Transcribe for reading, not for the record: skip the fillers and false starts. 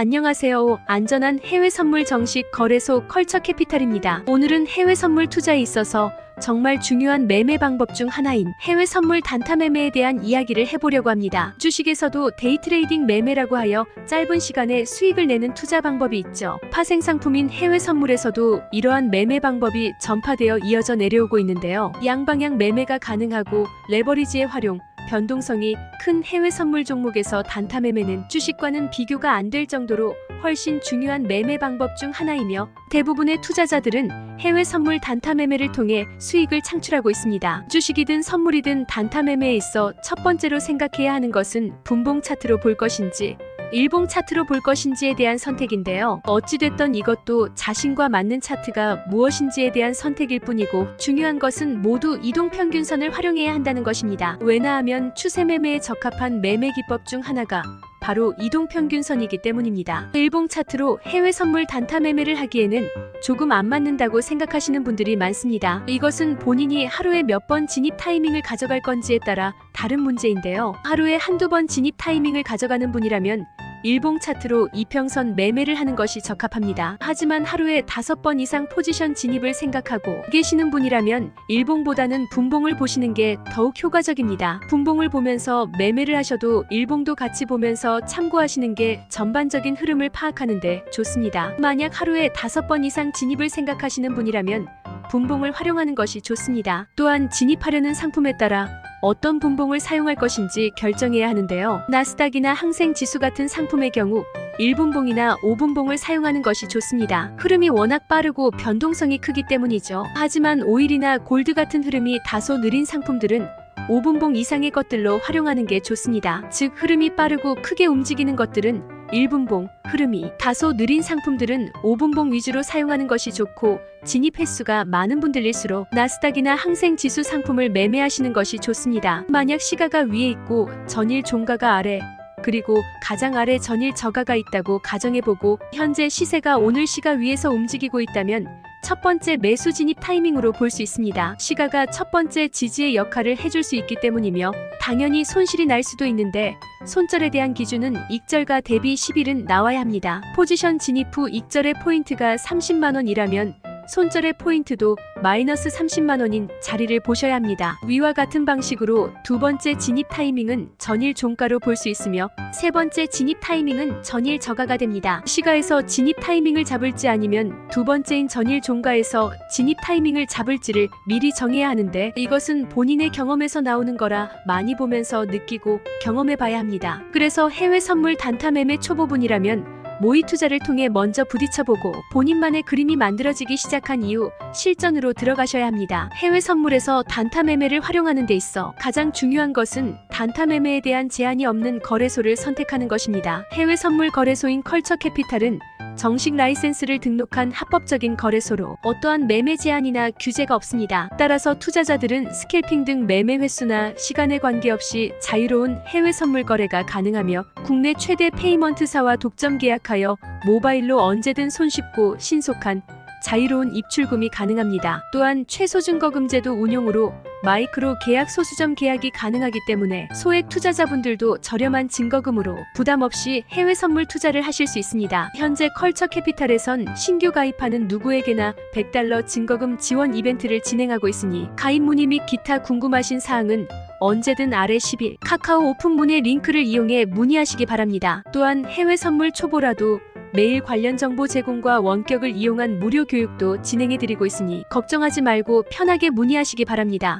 안녕하세요. 안전한 해외 선물 정식 거래소 컬처캐피탈입니다. 오늘은 해외 선물 투자에 있어서 정말 중요한 매매 방법 중 하나인 해외 선물 단타 매매에 대한 이야기를 해보려고 합니다. 주식에서도 데이트레이딩 매매라고 하여 짧은 시간에 수익을 내는 투자 방법이 있죠. 파생 상품인 해외 선물에서도 이러한 매매 방법이 전파되어 이어져 내려오고 있는데요. 양방향 매매가 가능하고 레버리지의 활용, 변동성이 큰 해외 선물 종목에서 단타 매매는 주식과는 비교가 안 될 정도로 훨씬 중요한 매매 방법 중 하나이며 대부분의 투자자들은 해외 선물 단타 매매를 통해 수익을 창출하고 있습니다. 주식이든 선물이든 단타 매매에 있어 첫 번째로 생각해야 하는 것은 분봉 차트로 볼 것인지 일봉 차트로 볼 것인지에 대한 선택인데요. 어찌됐던 이것도 자신과 맞는 차트가 무엇인지에 대한 선택일 뿐이고 중요한 것은 모두 이동평균선을 활용해야 한다는 것입니다. 왜냐하면 추세 매매에 적합한 매매 기법 중 하나가 바로 이동평균선이기 때문입니다. 일봉 차트로 해외 선물 단타 매매를 하기에는 조금 안 맞는다고 생각하시는 분들이 많습니다. 이것은 본인이 하루에 몇 번 진입 타이밍을 가져갈 건지에 따라 다른 문제인데요. 하루에 한두 번 진입 타이밍을 가져가는 분이라면 일봉 차트로 이평선 매매를 하는 것이 적합합니다. 하지만 하루에 5번 이상 포지션 진입을 생각하고 계시는 분이라면 일봉보다는 분봉을 보시는 게 더욱 효과적입니다. 분봉을 보면서 매매를 하셔도 일봉도 같이 보면서 참고하시는 게 전반적인 흐름을 파악하는 데 좋습니다. 만약 하루에 5번 이상 진입을 생각하시는 분이라면 분봉을 활용하는 것이 좋습니다. 또한 진입하려는 상품에 따라 어떤 분봉을 사용할 것인지 결정해야 하는데요. 나스닥이나 항생지수 같은 상품의 경우 1분봉이나 5분봉을 사용하는 것이 좋습니다. 흐름이 워낙 빠르고 변동성이 크기 때문이죠. 하지만 오일이나 골드 같은 흐름이 다소 느린 상품들은 5분봉 이상의 것들로 활용하는 게 좋습니다. 즉 흐름이 빠르고 크게 움직이는 것들은 1분봉, 흐름이 다소 느린 상품들은 5분봉 위주로 사용하는 것이 좋고 진입 횟수가 많은 분들일수록 나스닥이나 항생지수 상품을 매매하시는 것이 좋습니다. 만약 시가가 위에 있고 전일 종가가 아래 그리고 가장 아래 전일 저가가 있다고 가정해보고 현재 시세가 오늘 시가 위에서 움직이고 있다면 첫 번째 매수 진입 타이밍으로 볼 수 있습니다. 시가가 첫 번째 지지의 역할을 해줄 수 있기 때문이며 당연히 손실이 날 수도 있는데 손절에 대한 기준은 익절가 대비 10일은 나와야 합니다. 포지션 진입 후 익절의 포인트가 30만원이라면 손절의 포인트도 마이너스 30만원인 자리를 보셔야 합니다. 위와 같은 방식으로 두 번째 진입 타이밍은 전일 종가로 볼 수 있으며 세 번째 진입 타이밍은 전일 저가가 됩니다. 시가에서 진입 타이밍을 잡을지 아니면 두 번째인 전일 종가에서 진입 타이밍을 잡을지를 미리 정해야 하는데 이것은 본인의 경험에서 나오는 거라 많이 보면서 느끼고 경험해 봐야 합니다. 그래서 해외 선물 단타 매매 초보분이라면 모의 투자를 통해 먼저 부딪혀보고 본인만의 그림이 만들어지기 시작한 이후 실전으로 들어가셔야 합니다. 해외 선물에서 단타 매매를 활용하는 데 있어 가장 중요한 것은 단타 매매에 대한 제한이 없는 거래소를 선택하는 것입니다. 해외 선물 거래소인 컬처캐피탈은 정식 라이센스를 등록한 합법적인 거래소로 어떠한 매매 제한이나 규제가 없습니다. 따라서 투자자들은 스캘핑 등 매매 횟수나 시간에 관계없이 자유로운 해외 선물 거래가 가능하며 국내 최대 페이먼트사와 독점 계약하여 모바일로 언제든 손쉽고 신속한 자유로운 입출금이 가능합니다. 또한 최소 증거금제도 운용으로 마이크로 계약 소수점 계약이 가능하기 때문에 소액 투자자분들도 저렴한 증거금으로 부담 없이 해외 선물 투자를 하실 수 있습니다. 현재 컬처캐피탈에선 신규 가입하는 누구에게나 $100 증거금 지원 이벤트를 진행하고 있으니 가입 문의 및 기타 궁금하신 사항은 언제든 아래 10일 카카오 오픈 문의 링크를 이용해 문의하시기 바랍니다. 또한 해외 선물 초보라도 매일 관련 정보 제공과 원격을 이용한 무료 교육도 진행해드리고 있으니 걱정하지 말고 편하게 문의하시기 바랍니다.